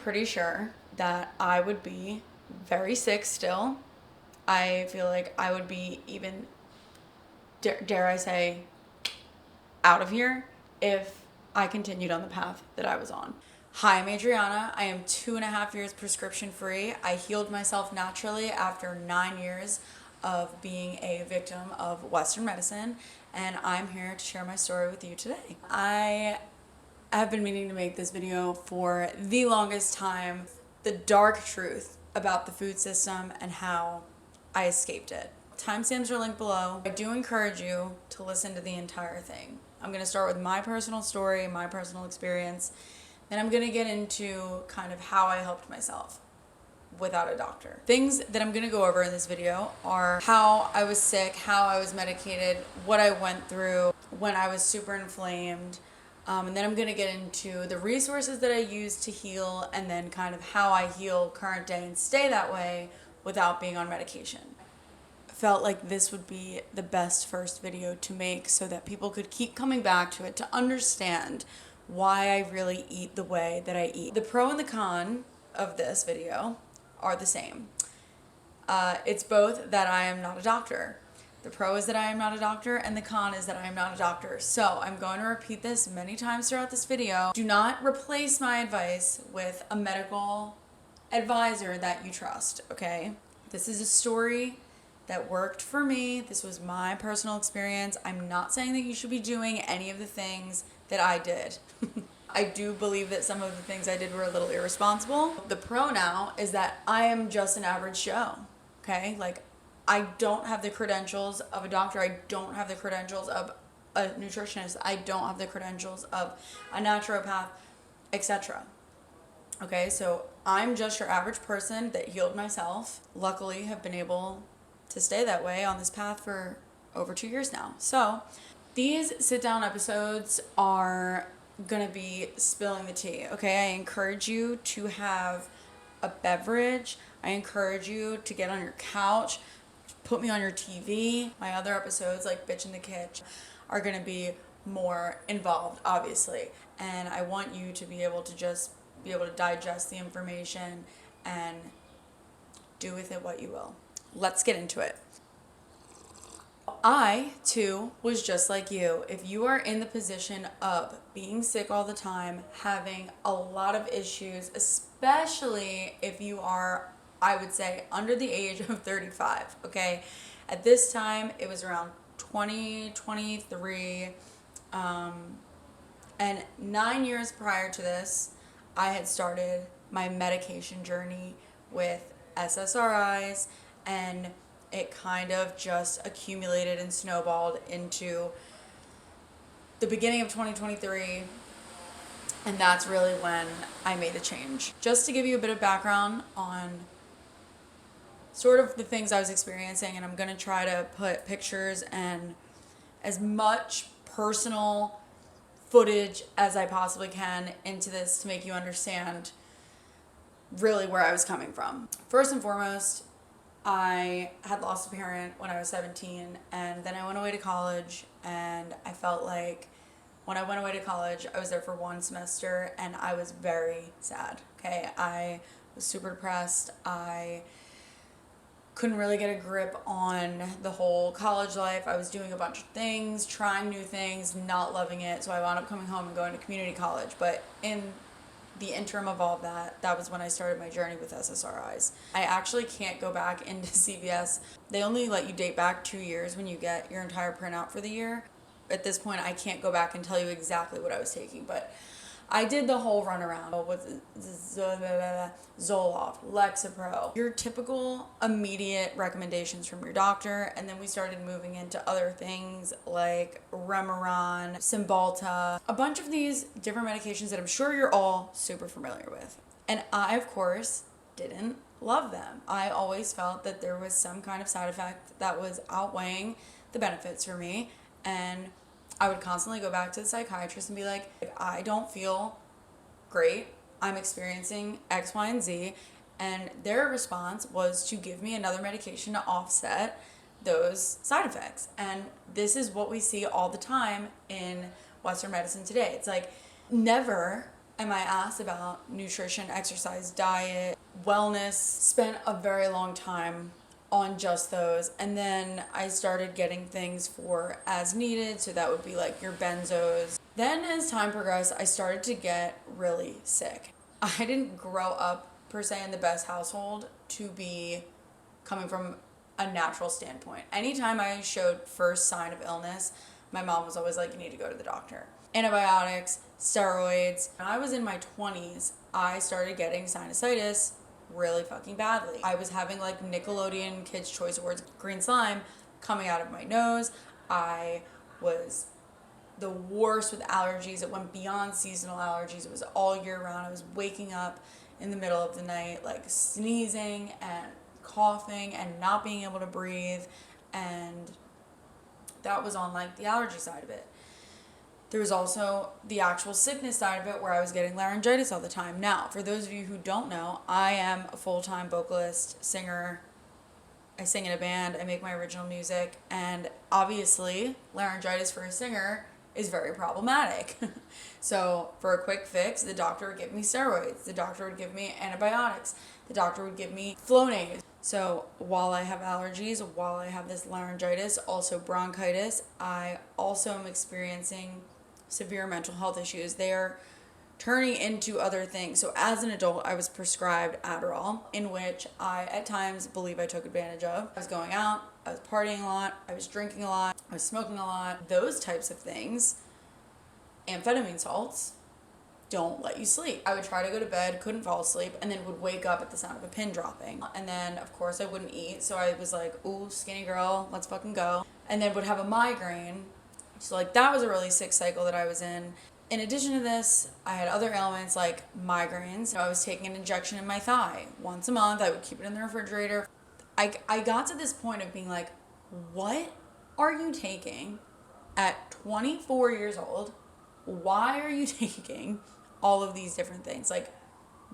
pretty sure that I would be very sick still. I feel like I would be even, dare I say, out of here if I continued on the path that I was on. Hi, I'm Adriana. I am 2.5 years prescription free. I healed myself naturally after 9 years of being a victim of Western medicine, and I'm here to share my story with you today. I have been meaning to make this video for the longest time, the dark truth about the food system and how I escaped it. Timestamps are linked below. I do encourage you to listen to the entire thing. I'm going to start with my personal story, my personal experience, then I'm going to get into kind of how I helped myself without a doctor. Things that I'm going to go over in this video are how I was sick, how I was medicated, what I went through when I was super inflamed, and then I'm going to get into the resources that I use to heal, and then kind of how I heal current day and stay that way without being on medication. Felt like this would be the best first video to make so that people could keep coming back to it to understand why I really eat the way that I eat. The pro and the con of this video are the same. It's both that I am not a doctor. The pro is that I am not a doctor, and the con is that I am not a doctor. So I'm going to repeat this many times throughout this video. Do not replace my advice with a medical advisor that you trust, okay? This is a story that worked for me. This was my personal experience. I'm not saying that you should be doing any of the things that I did. I do believe that some of the things I did were a little irresponsible. The pro now is that I am just an average Joe, okay? Like, I don't have the credentials of a doctor. I don't have the credentials of a nutritionist. I don't have the credentials of a naturopath, etc. Okay, so I'm just your average person that healed myself. Luckily, have been able to stay that way on this path for over 2 years now. So these sit down episodes are gonna be spilling the tea, okay? I encourage you to have a beverage. I encourage you to get on your couch, put me on your TV. My other episodes, like Bitch in the Kitchen, are gonna be more involved, obviously. And I want you to be able to just be able to digest the information and do with it what you will. Let's get into it. I, too, was just like you. If you are in the position of being sick all the time, having a lot of issues, especially if you are, I would say, under the age of 35, okay? At this time, it was around 2023, and 9 years prior to this, I had started my medication journey with SSRIs, and it kind of just accumulated and snowballed into the beginning of 2023, and that's really when I made the change. Just to give you a bit of background on sort of the things I was experiencing, and I'm going to try to put pictures and as much personal footage as I possibly can into this to make you understand really where I was coming from. First and foremost, I had lost a parent when I was 17, and then I went away to college, and I felt like when I went away to college, I was there for 1 semester, and I was very sad, okay? I was super depressed. I couldn't really get a grip on the whole college life. I was doing a bunch of things, trying new things, not loving it, so I wound up coming home and going to community college. But in the interim of all that, that was when I started my journey with SSRIs. I actually can't go back into CVS. They only let you date back 2 years when you get your entire printout for the year. At this point, I can't go back and tell you exactly what I was taking, but I did the whole runaround with Zoloft, Lexapro, your typical immediate recommendations from your doctor, and then we started moving into other things like Remeron, Cymbalta, a bunch of these different medications that I'm sure you're all super familiar with. And I, of course, didn't love them. I always felt that there was some kind of side effect that was outweighing the benefits for me, and I would constantly go back to the psychiatrist and be like, I don't feel great. I'm experiencing X, Y, and Z. And their response was to give me another medication to offset those side effects. And this is what we see all the time in Western medicine today. It's like, never and my ass about nutrition, exercise, diet, wellness. Spent a very long time on just those, and then I started getting things for as needed, so that would be like your benzos. Then as time progressed, I started to get really sick. I didn't grow up per se in the best household to be coming from a natural standpoint. Anytime I showed first sign of illness, my mom was always like, you need to go to the doctor. Antibiotics, steroids. When I was in my 20s, I started getting sinusitis really fucking badly. I was having like Nickelodeon Kids' Choice Awards green slime coming out of my nose. I was the worst with allergies. It went beyond seasonal allergies. It was all year round. I was waking up in the middle of the night, like sneezing and coughing and not being able to breathe. And that was on like the allergy side of it. There was also the actual sickness side of it where I was getting laryngitis all the time. Now, for those of you who don't know, I am a full-time vocalist, singer. I sing in a band, I make my original music, and obviously laryngitis for a singer is very problematic. So for a quick fix, the doctor would give me steroids, the doctor would give me antibiotics, the doctor would give me Flonase. So while I have allergies, while I have this laryngitis, also bronchitis, I also am experiencing severe mental health issues. They're turning into other things. So as an adult, I was prescribed Adderall, in which I at times believe I took advantage of. I was going out, I was partying a lot, I was drinking a lot, I was smoking a lot. Those types of things, amphetamine salts, don't let you sleep. I would try to go to bed, couldn't fall asleep, and then would wake up at the sound of a pin dropping. And then, of course, I wouldn't eat, so I was like, ooh, skinny girl, let's fucking go. And then would have a migraine. So, like, that was a really sick cycle that I was in. In addition to this, I had other ailments like migraines. I was taking an injection in my thigh once a month. I would keep it in the refrigerator. I got to this point of being like, what are you taking at 24 years old? Why are you taking all of these different things? Like,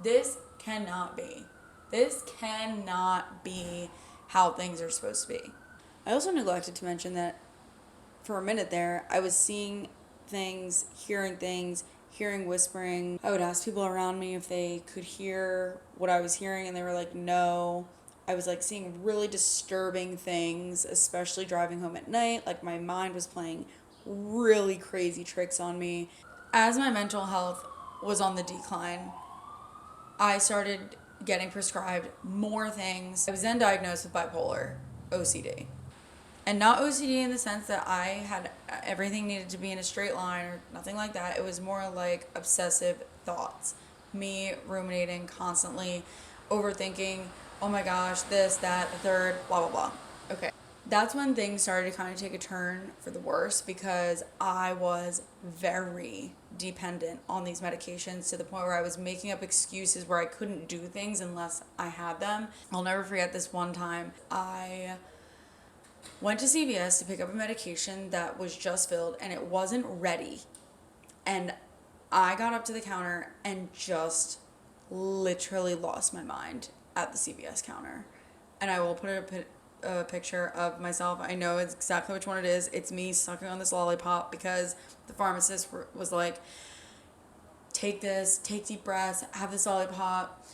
this cannot be. This cannot be how things are supposed to be. I also neglected to mention that for a minute there, I was seeing things, hearing whispering. I would ask people around me if they could hear what I was hearing, and they were like, no. I was like seeing really disturbing things, especially driving home at night. Like, my mind was playing really crazy tricks on me. As my mental health was on the decline, I started getting prescribed more things. I was then diagnosed with bipolar OCD. And not OCD in the sense that I had everything needed to be in a straight line or nothing like that. It was more like obsessive thoughts. Me ruminating constantly, overthinking, oh my gosh, this, that, the third, blah, blah, blah. Okay. That's when things started to kind of take a turn for the worse, because I was very dependent on these medications to the point where I was making up excuses where I couldn't do things unless I had them. I'll never forget this one time. I went to CVS to pick up a medication that was just filled and it wasn't ready. And I got up to the counter and just literally lost my mind at the CVS counter. And I will put a picture of myself. I know it's exactly which one it is. It's me sucking on this lollipop because the pharmacist was like, take this, take deep breaths, have this lollipop,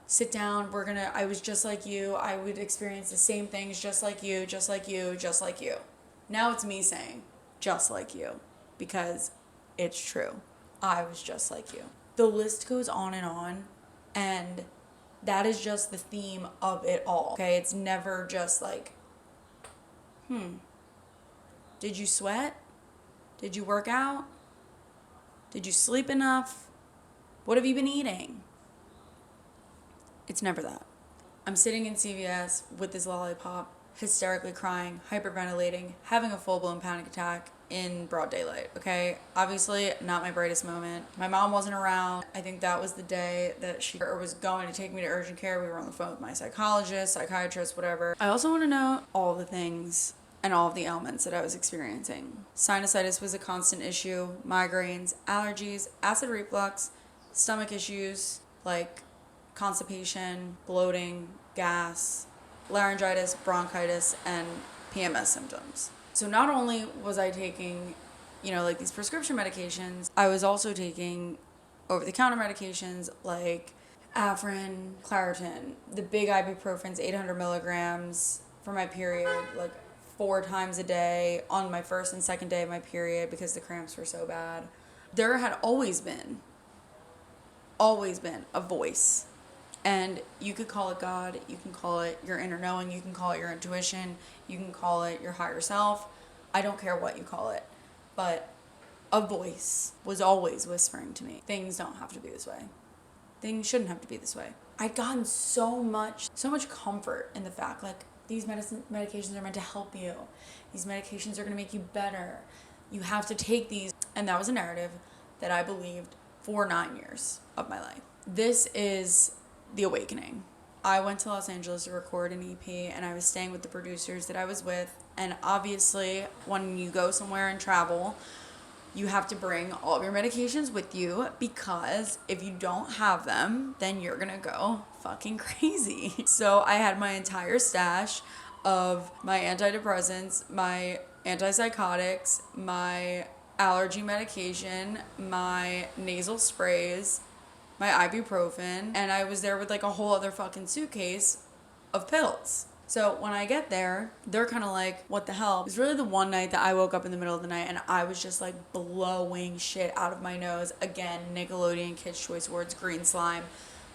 sit down, I was just like you, I would experience the same things just like you, just like you, just like you. Now it's me saying, just like you, because it's true. I was just like you. The list goes on, and that is just the theme of it all, okay? It's never just like, did you sweat? Did you work out? Did you sleep enough? What have you been eating? It's never that. I'm sitting in CVS with this lollipop, hysterically crying, hyperventilating, having a full-blown panic attack in broad daylight, okay? Obviously, not my brightest moment. My mom wasn't around. I think that was the day that she was going to take me to urgent care. We were on the phone with my psychologist, psychiatrist, whatever. I also want to note all the things and all of the ailments that I was experiencing. Sinusitis was a constant issue, migraines, allergies, acid reflux, stomach issues like constipation, bloating, gas, laryngitis, bronchitis, and PMS symptoms. So not only was I taking, like these prescription medications, I was also taking over-the-counter medications like Afrin, Claritin, the big ibuprofens, 800 milligrams for my period, like 4 times a day on my first and second day of my period because the cramps were so bad. There had always been a voice. And you could call it God, you can call it your inner knowing, you can call it your intuition, you can call it your higher self. I don't care what you call it. But a voice was always whispering to me, things don't have to be this way. Things shouldn't have to be this way. I'd gotten so much comfort in the fact, like, these medications are meant to help you. These medications are going to make you better. You have to take these. And that was a narrative that I believed for 9 years of my life. This is the awakening. I went to Los Angeles to record an EP, and I was staying with the producers that I was with. And obviously, when you go somewhere and travel, you have to bring all of your medications with you, because if you don't have them, then you're gonna go fucking crazy. So I had my entire stash of my antidepressants, my antipsychotics, my allergy medication, my nasal sprays, my ibuprofen, and I was there with like a whole other fucking suitcase of pills. So when I get there, they're kind of like, what the hell? It was really the one night that I woke up in the middle of the night and I was just like blowing shit out of my nose. Again, Nickelodeon Kids' Choice Awards, green slime.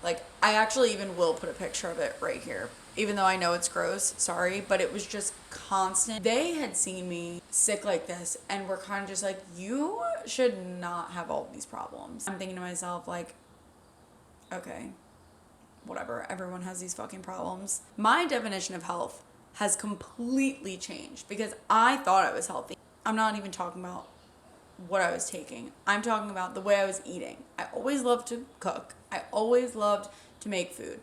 Like, I actually even will put a picture of it right here. Even though I know it's gross, sorry, but it was just constant. They had seen me sick like this and were kind of just like, you should not have all these problems. I'm thinking to myself, like, okay, whatever, everyone has these fucking problems. My definition of health has completely changed because I thought I was healthy. I'm not even talking about what I was taking. I'm talking about the way I was eating. I always loved to cook. I always loved to make food.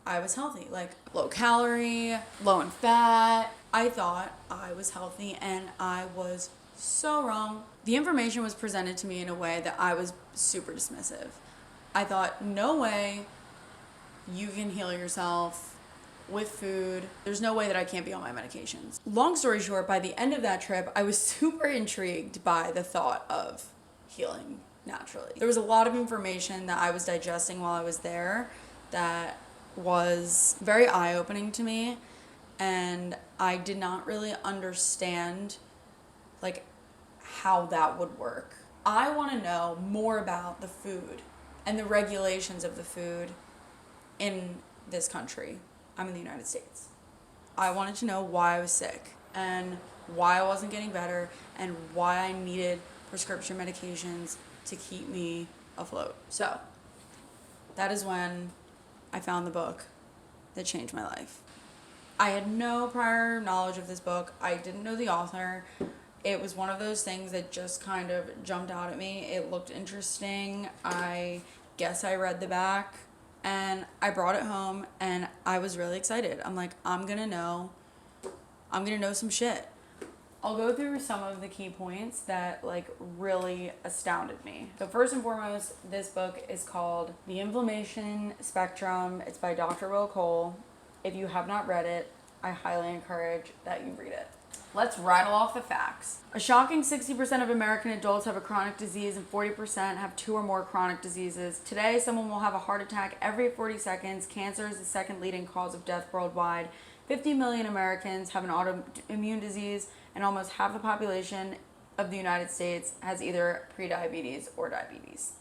I was healthy, like low calorie, low in fat. I thought I was healthy and I was so wrong. The information was presented to me in a way that I was super dismissive. I thought, no way you can heal yourself with food. There's no way that I can't be on my medications. Long story short, by the end of that trip, I was super intrigued by the thought of healing naturally. There was a lot of information that I was digesting while I was there that was very eye-opening to me, and I did not really understand like how that would work. I want to know more about the food and the regulations of the food in this country. I'm in the United States. I wanted to know why I was sick and why I wasn't getting better and why I needed prescription medications to keep me afloat. So that is when I found the book that changed my life. I had no prior knowledge of this book. I didn't know the author. It was one of those things that just kind of jumped out at me. It looked interesting. I guess I read the back and I brought it home and I was really excited. I'm like, I'm gonna know some shit. I'll go through some of the key points that like really astounded me. So first and foremost, this book is called The Inflammation Spectrum. It's by Dr. Will Cole. If you have not read it, I highly encourage that you read it. Let's rattle off the facts. A shocking 60% of American adults have a chronic disease and 40% have 2 or more chronic diseases. Today, someone will have a heart attack every 40 seconds. Cancer is the second leading cause of death worldwide. 50 million Americans have an autoimmune disease, and almost half the population of the United States has either prediabetes or diabetes.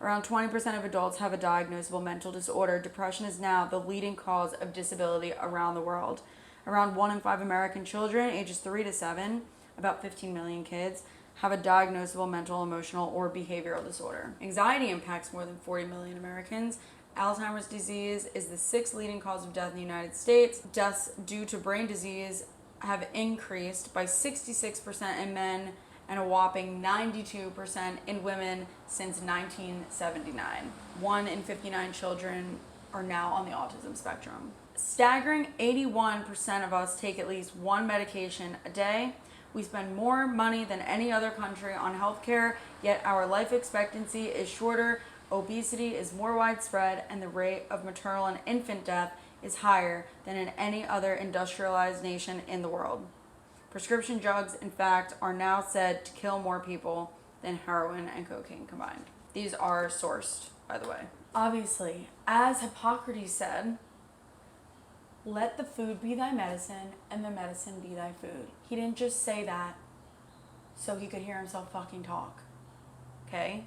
Around 20% of adults have a diagnosable mental disorder. Depression is now the leading cause of disability around the world. Around 1 in 5 American children, ages 3 to 7, about 15 million kids, have a diagnosable mental, emotional, or behavioral disorder. Anxiety impacts more than 40 million Americans. Alzheimer's disease is the 6th leading cause of death in the United States. Deaths due to brain disease have increased by 66% in men and a whopping 92% in women since 1979. 1 in 59 children are now on the autism spectrum. Staggering 81% of us take at least one medication a day. We spend more money than any other country on healthcare, yet our life expectancy is shorter, obesity is more widespread, and the rate of maternal and infant death is higher than in any other industrialized nation in the world. Prescription drugs, in fact, are now said to kill more people than heroin and cocaine combined. These are sourced, by the way. Obviously, as Hippocrates said, let the food be thy medicine and the medicine be thy food. He didn't just say that so he could hear himself fucking talk. Okay?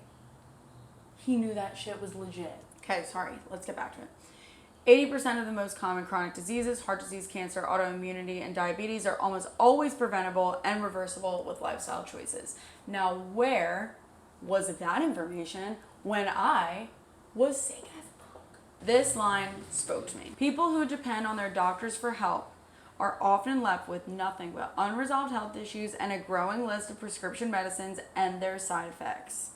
He knew that shit was legit. Okay, sorry. Let's get back to it. 80% of the most common chronic diseases, heart disease, cancer, autoimmunity, and diabetes, are almost always preventable and reversible with lifestyle choices. Now, where was that information when I was sick as fuck? This line spoke to me. People who depend on their doctors for help are often left with nothing but unresolved health issues and a growing list of prescription medicines and their side effects.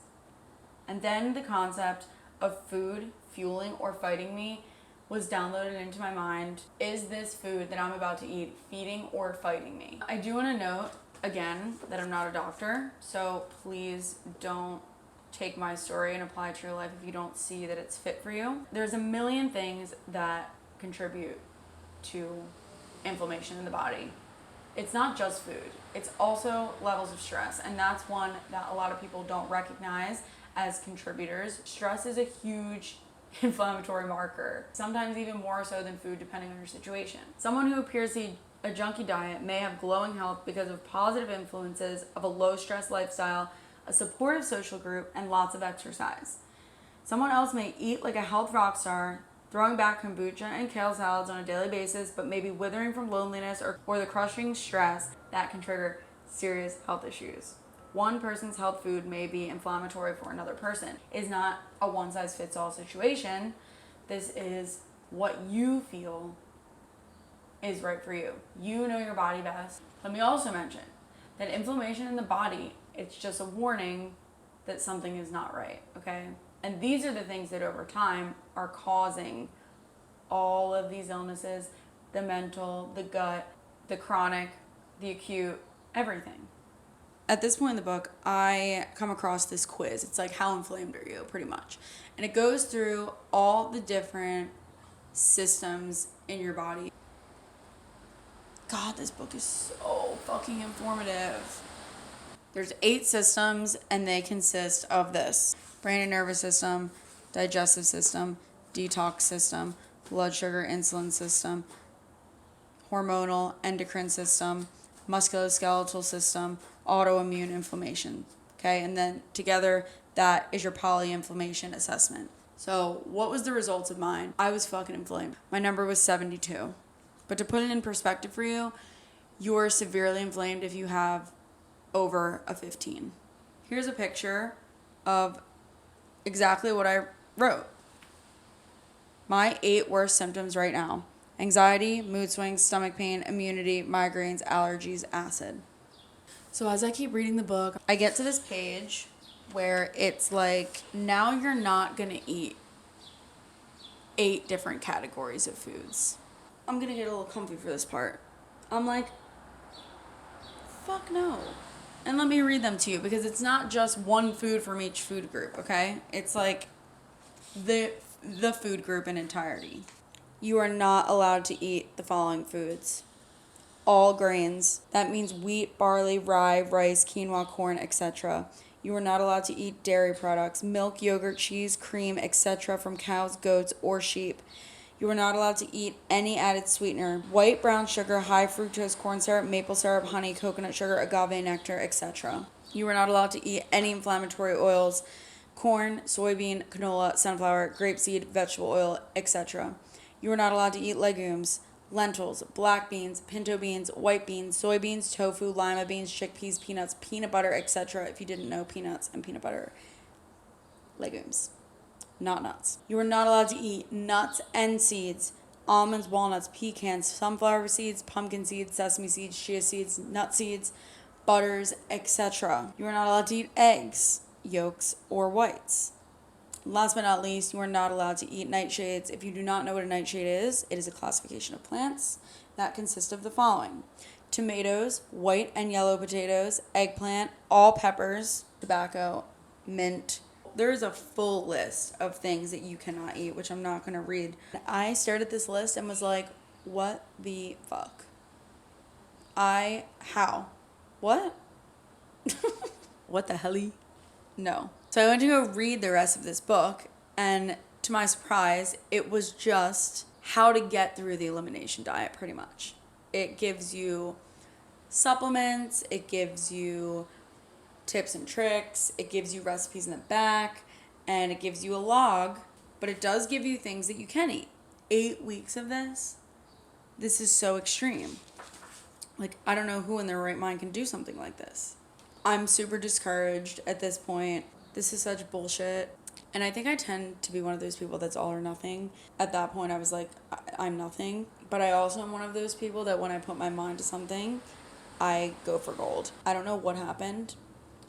And then the concept of food fueling or fighting me was downloaded into my mind. Is this food that I'm about to eat feeding or fighting me? I do want to note, again, that I'm not a doctor, so please don't take my story and apply it to your life if you don't see that it's fit for you. There's a million things that contribute to inflammation in the body. It's not just food. It's also levels of stress, and that's one that a lot of people don't recognize as contributors. Stress is a huge inflammatory marker, sometimes even more so than food depending on your situation. Someone who appears to eat a junky diet may have glowing health because of positive influences of a low stress lifestyle, a supportive social group, and lots of exercise. Someone else may eat like a health rock star, throwing back kombucha and kale salads on a daily basis, but may be withering from loneliness or the crushing stress that can trigger serious health issues. One person's health food may be inflammatory for another person. It's not a one-size-fits-all situation. This is what you feel is right for you. You know your body best. Let me also mention that inflammation in the body, it's just a warning that something is not right, okay? And these are the things that over time are causing all of these illnesses, the mental, the gut, the chronic, the acute, everything. At this point in the book, I come across this quiz. It's like, how inflamed are you, pretty much. And it goes through all the different systems in your body. God, this book is so fucking informative. There's 8 systems, and they consist of this: brain and nervous system, digestive system, detox system, blood sugar insulin system, hormonal endocrine system, musculoskeletal system, autoimmune inflammation. Okay, and then together that is your polyinflammation assessment. So what was the results of mine? I was fucking inflamed. My number was 72. But to put it in perspective for you, you're severely inflamed if you have over a 15. Here's a picture of exactly what I wrote. My 8 worst symptoms right now: anxiety, mood swings, stomach pain, immunity, migraines, allergies, acid. So as I keep reading the book, I get to this page where it's like, now you're not gonna eat 8 different categories of foods. I'm gonna get a little comfy for this part. I'm like, fuck no. And let me read them to you, because it's not just one food from each food group, okay? It's like the food group in entirety. You are not allowed to eat the following foods: all grains. That means wheat, barley, rye, rice, quinoa, corn, etc. You are not allowed to eat dairy products: milk, yogurt, cheese, cream, etc. from cows, goats, or sheep. You are not allowed to eat any added sweetener: white, brown sugar, high fructose corn syrup, maple syrup, honey, coconut sugar, agave nectar, etc. You are not allowed to eat any inflammatory oils: corn, soybean, canola, sunflower, grapeseed, vegetable oil, etc. You are not allowed to eat legumes: lentils, black beans, pinto beans, white beans, soybeans, tofu, lima beans, chickpeas, peanuts, peanut butter, etc. If you didn't know, peanuts and peanut butter, legumes, not nuts. You are not allowed to eat nuts and seeds: almonds, walnuts, pecans, sunflower seeds, pumpkin seeds, sesame seeds, chia seeds, nut seeds, butters, etc. You are not allowed to eat eggs, yolks, or whites. Last but not least, you are not allowed to eat nightshades. If you do not know what a nightshade is, it is a classification of plants that consist of the following: tomatoes, white and yellow potatoes, eggplant, all peppers, tobacco, mint. There is a full list of things that you cannot eat, which I'm not going to read. I stared at this list and was like, what the fuck? How? What? What the helly? No. So I went to go read the rest of this book, and to my surprise, it was just how to get through the elimination diet, pretty much. It gives you supplements, it gives you tips and tricks, it gives you recipes in the back, and it gives you a log, but it does give you things that you can eat. 8 weeks of this is so extreme. Like, I don't know who in their right mind can do something like this. I'm super discouraged at this point. This is such bullshit. And I think I tend to be one of those people that's all or nothing. At that point, I was like, I'm nothing. But I also am one of those people that when I put my mind to something, I go for gold. I don't know what happened.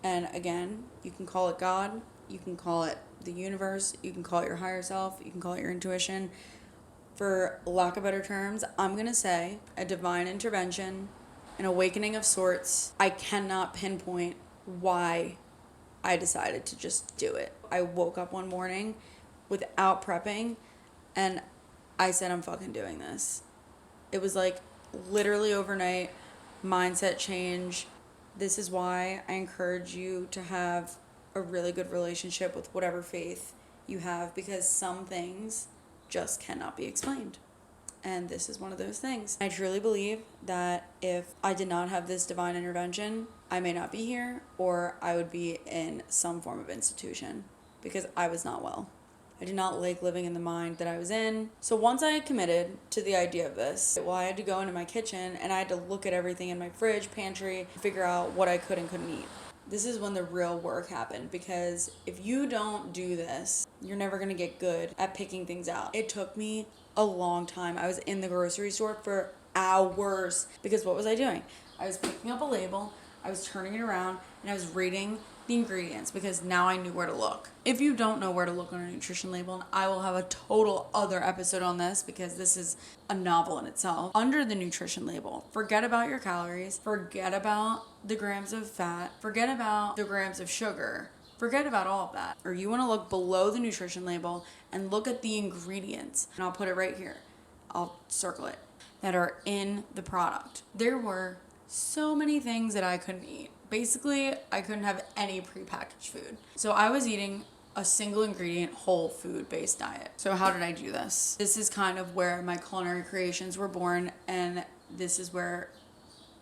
And again, you can call it God. You can call it the universe. You can call it your higher self. You can call it your intuition. For lack of better terms, I'm going to say a divine intervention, an awakening of sorts. I cannot pinpoint why I decided to just do it. I woke up one morning without prepping and I said, I'm fucking doing this. It was like literally overnight, mindset change. This is why I encourage you to have a really good relationship with whatever faith you have, because some things just cannot be explained. And this is one of those things. I truly believe that if I did not have this divine intervention, I may not be here, or I would be in some form of institution, because I was not well. I did not like living in the mind that I was in. So once I had committed to the idea of this, well, I had to go into my kitchen and I had to look at everything in my fridge, pantry, figure out what I could and couldn't eat. This is when the real work happened, because if you don't do this, you're never going to get good at picking things out. It took me a long time. I was in the grocery store for hours, because what was I doing? I was picking up a label, I was turning it around, and I was reading the ingredients, because now I knew where to look. If you don't know where to look on a nutrition label, and I will have a total other episode on this, because this is a novel in itself. Under the nutrition label, forget about your calories, forget about the grams of fat, forget about the grams of sugar, forget about all of that. Or you want to look below the nutrition label and look at the ingredients. And I'll put it right here. I'll circle it. That are in the product. There were so many things that I couldn't eat. Basically, I couldn't have any prepackaged food. So I was eating a single ingredient, whole food based diet. So how did I do this? This is kind of where my culinary creations were born, and this is where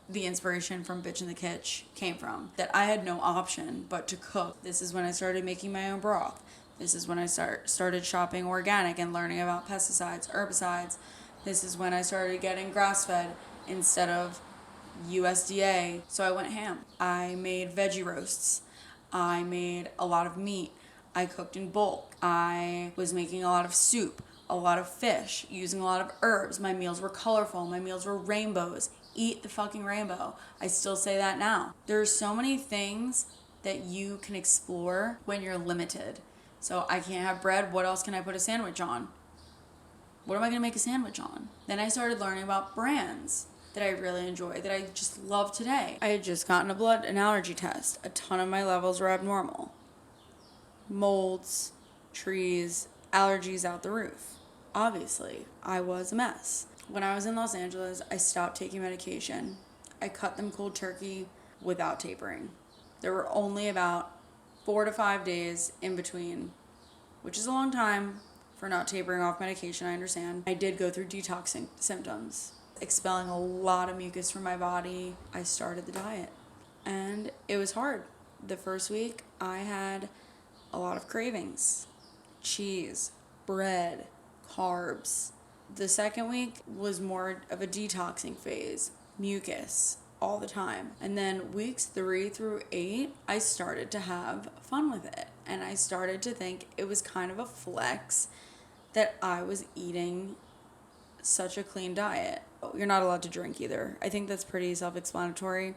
the inspiration from Bitch in the Kitch came from. That I had no option but to cook. This is when I started making my own broth. This is when I started shopping organic and learning about pesticides, herbicides. This is when I started getting grass-fed instead of USDA. So I went ham. I made veggie roasts. I made a lot of meat. I cooked in bulk. I was making a lot of soup, a lot of fish, using a lot of herbs. My meals were colorful. My meals were rainbows. Eat the fucking rainbow. I still say that now. There are so many things that you can explore when you're limited. So I can't have bread. What else can I put a sandwich on? What am I going to make a sandwich on? Then I started learning about brands that I really enjoy, that I just love today. I had just gotten an allergy test. A ton of my levels were abnormal. Molds, trees, allergies out the roof. Obviously, I was a mess. When I was in Los Angeles, I stopped taking medication. I cut them cold turkey without tapering. There were only about 4 to 5 days in between, which is a long time for not tapering off medication, I understand. I did go through detoxing symptoms, expelling a lot of mucus from my body. I started the diet, and it was hard. The first week, I had a lot of cravings. Cheese, bread, carbs. The second week was more of a detoxing phase. Mucus all the time. And then weeks 3 through 8, I started to have fun with it. And I started to think it was kind of a flex that I was eating such a clean diet. You're not allowed to drink either. I think that's pretty self-explanatory.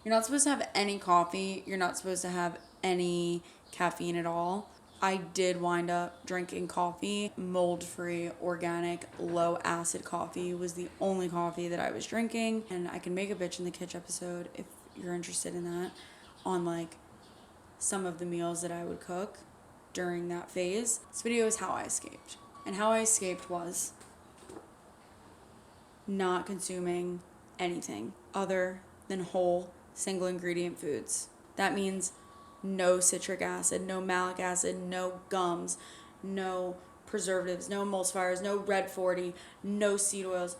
You're not supposed to have any coffee. You're not supposed to have any caffeine at all. I did wind up drinking coffee, mold-free, organic, low-acid coffee was the only coffee that I was drinking. And I can make a Bitch in the Kitchen episode if you're interested in that, on like some of the meals that I would cook during that phase. This video is how I escaped. And how I escaped was not consuming anything other than whole, single ingredient foods. That means no citric acid, no malic acid, no gums, no preservatives, no emulsifiers, no red 40, no seed oils,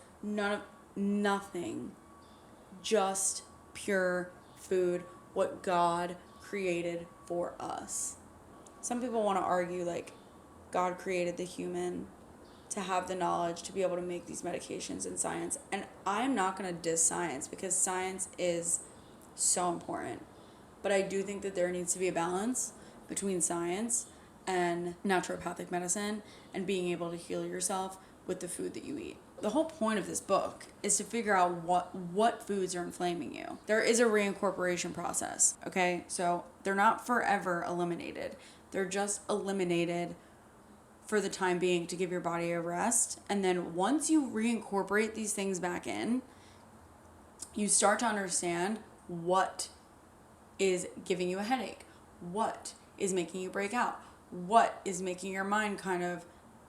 nothing. Just pure food, what God created for us. Some people want to argue like God created the human to have the knowledge to be able to make these medications in science. And I'm not going to diss science because science is so important. But I do think that there needs to be a balance between science and naturopathic medicine and being able to heal yourself with the food that you eat. The whole point of this book is to figure out what foods are inflaming you. There is a reincorporation process, okay? So they're not forever eliminated. They're just eliminated for the time being to give your body a rest. And then once you reincorporate these things back in, you start to understand what is giving you a headache, what is making you break out, what is making your mind kind of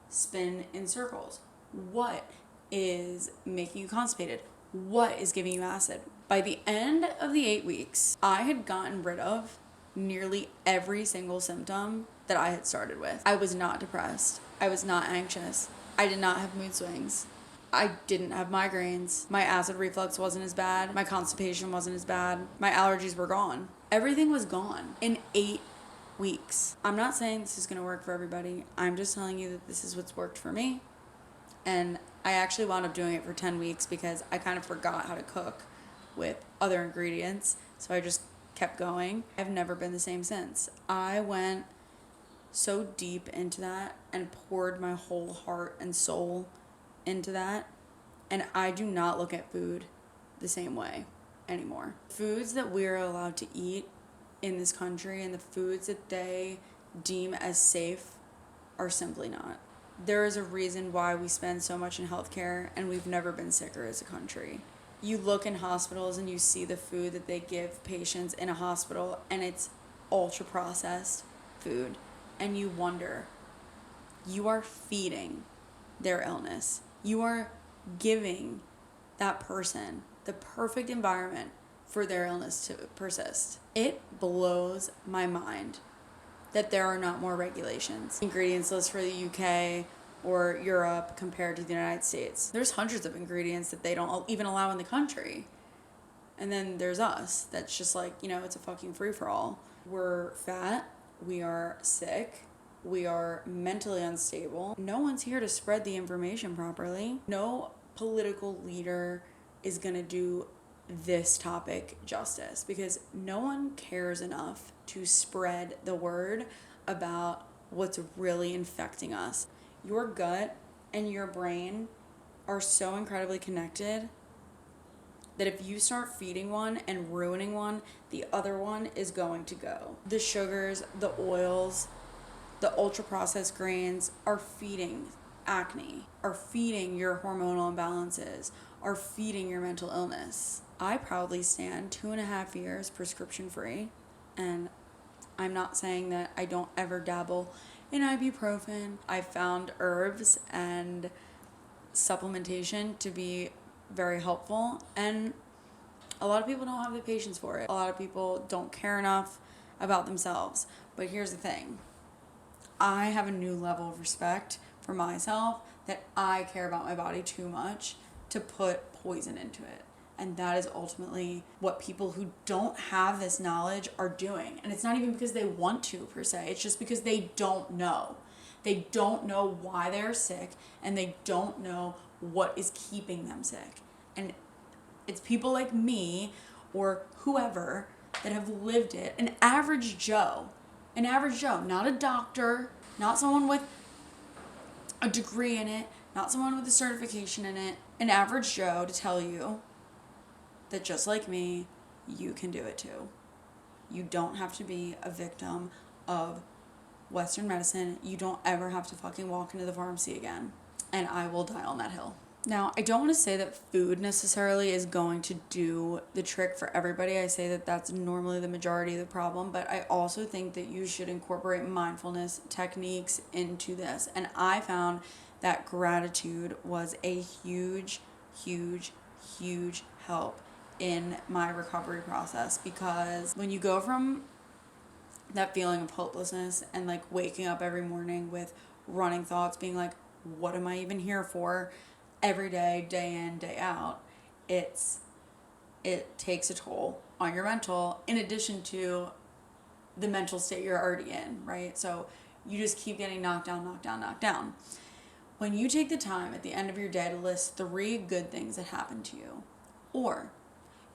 spin in circles, what is making you constipated, what is giving you acid. By the end of the 8 weeks, I had gotten rid of nearly every single symptom that I had started with. I was not depressed. I was not anxious. I did not have mood swings. I didn't have migraines. My acid reflux wasn't as bad. My constipation wasn't as bad. My allergies were gone. Everything was gone in 8 weeks. I'm not saying this is going to work for everybody. I'm just telling you that this is what's worked for me. And I actually wound up doing it for 10 weeks because I kind of forgot how to cook with other ingredients. So I just kept going. I've never been the same since. I went so deep into that and poured my whole heart and soul into that. And I do not look at food the same way anymore. Foods that we're allowed to eat in this country and the foods that they deem as safe are simply not. There is a reason why we spend so much in healthcare and we've never been sicker as a country. You look in hospitals and you see the food that they give patients in a hospital and it's ultra processed food. And you wonder, you are feeding their illness. You are giving that person the perfect environment for their illness to persist. It blows my mind that there are not more regulations. Ingredients list for the UK or Europe compared to the United States. There's hundreds of ingredients that they don't even allow in the country. And then there's us. That's just like, it's a fucking free-for-all. We're fat. We are sick. We are mentally unstable. No one's here to spread the information properly. No political leader is going to do this topic justice because no one cares enough to spread the word about what's really infecting us. Your gut and your brain are so incredibly connected that if you start feeding one and ruining one, the other one is going to go. The sugars, the oils, the ultra-processed grains are feeding acne, are feeding your hormonal imbalances, are feeding your mental illness. I proudly stand 2.5 years prescription-free, and I'm not saying that I don't ever dabble in ibuprofen. I found herbs and supplementation to be very helpful, and a lot of people don't have the patience for it. A lot of people don't care enough about themselves. But here's the thing. I have a new level of respect for myself that I care about my body too much to put poison into it. And that is ultimately what people who don't have this knowledge are doing. And it's not even because they want to, per se. It's just because they don't know. They don't know why they're sick, and they don't know what is keeping them sick. And it's people like me or whoever that have lived it. An average Joe, not a doctor, not someone with a degree in it, not someone with a certification in it, an average Joe to tell you that just like me, you can do it too. You don't have to be a victim of Western medicine. You don't ever have to fucking walk into the pharmacy again. And I will die on that hill. Now, I don't want to say that food necessarily is going to do the trick for everybody. I say that that's normally the majority of the problem, but I also think that you should incorporate mindfulness techniques into this. And I found that gratitude was a huge, huge, huge help in my recovery process, because when you go from that feeling of hopelessness and like waking up every morning with running thoughts, being like, what am I even here for? Every day, day in, day out, it takes a toll on your mental, in addition to the mental state you're already in, right? So you just keep getting knocked down, knocked down, knocked down. When you take the time at the end of your day to list 3 good things that happened to you, or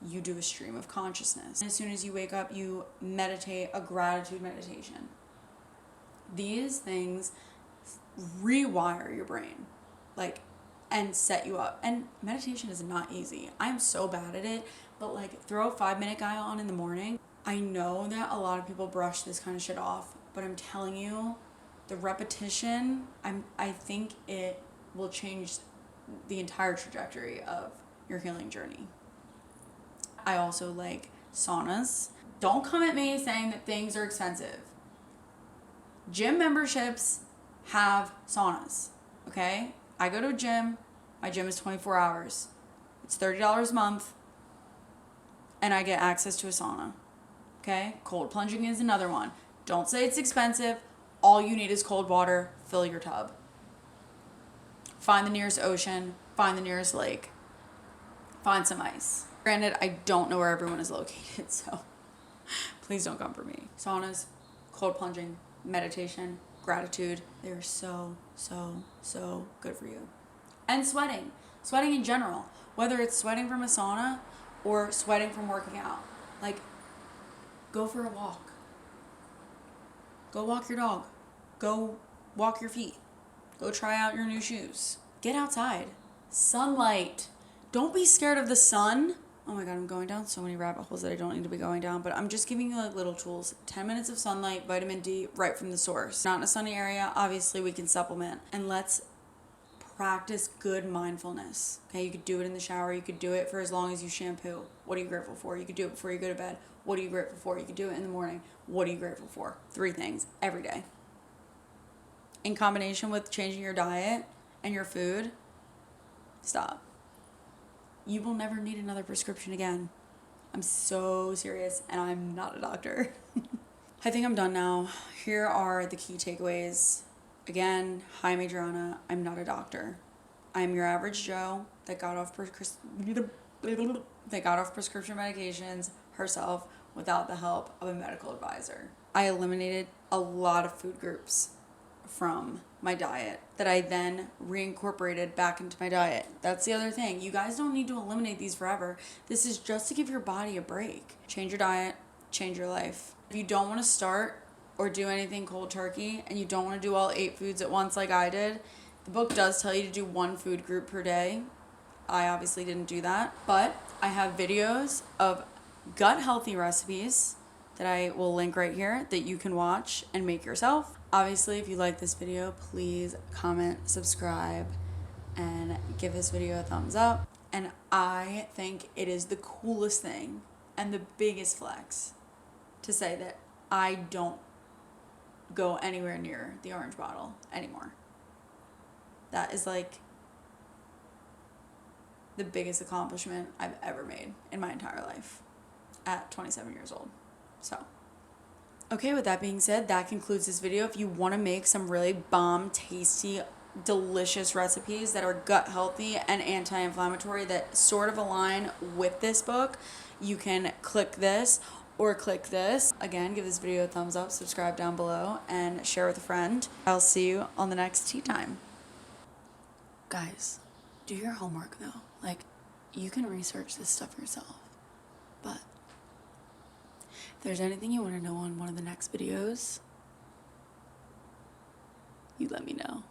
you do a stream of consciousness. As soon as you wake up, you meditate a gratitude meditation. These things rewire your brain, like, and set you up. And meditation is not easy. I'm so bad at it, but like, throw a 5-minute guy on in the morning. I know that a lot of people brush this kind of shit off, but I'm telling you, the repetition, I think it will change the entire trajectory of your healing journey. I also like saunas. Don't come at me saying that things are expensive. Gym memberships have saunas, okay? I go to a gym. My gym is 24 hours. It's $30 a month, and I get access to a sauna, okay? Cold plunging is another one. Don't say it's expensive. All you need is cold water. Fill your tub. Find the nearest ocean. Find the nearest lake. Find some ice. Granted, I don't know where everyone is located, so please don't come for me. Saunas, cold plunging, meditation, gratitude, they're so, so, so good for you. And sweating. Sweating in general. Whether it's sweating from a sauna or sweating from working out. Like, go for a walk. Go walk your dog. Go walk your feet. Go try out your new shoes. Get outside. Sunlight. Don't be scared of the sun. Oh my God, I'm going down so many rabbit holes that I don't need to be going down, but I'm just giving you like little tools. 10 minutes of sunlight, vitamin D, right from the source. Not in a sunny area, obviously we can supplement. And let's practice good mindfulness. Okay, you could do it in the shower. You could do it for as long as you shampoo. What are you grateful for? You could do it before you go to bed. What are you grateful for? You could do it in the morning. What are you grateful for? 3 things every day. In combination with changing your diet and your food, stop. You will never need another prescription again. I'm so serious, and I'm not a doctor. I think I'm done now. Here are the key takeaways. Again, hi, I'm Adriana. I'm not a doctor. I'm your average Joe that got off prescription medications herself without the help of a medical advisor. I eliminated a lot of food groups from my diet that I then reincorporated back into my diet. That's the other thing. You guys don't need to eliminate these forever. This is just to give your body a break. Change your diet, change your life. If you don't want to start or do anything cold turkey and you don't want to do all 8 foods at once like I did, the book does tell you to do 1 food group per day. I obviously didn't do that, but I have videos of gut healthy recipes that I will link right here that you can watch and make yourself. Obviously, if you like this video, please comment, subscribe, and give this video a thumbs up. And I think it is the coolest thing and the biggest flex to say that I don't go anywhere near the orange bottle anymore. That is like the biggest accomplishment I've ever made in my entire life at 27 years old. So, okay, with that being said, that concludes this video. If you want to make some really bomb, tasty, delicious recipes that are gut healthy and anti-inflammatory that sort of align with this book, you can click this or click this. Again, give this video a thumbs up, subscribe down below, and share with a friend. I'll see you on the next tea time. Guys, do your homework though. Like, you can research this stuff yourself, but if there's anything you want to know on one of the next videos, you let me know.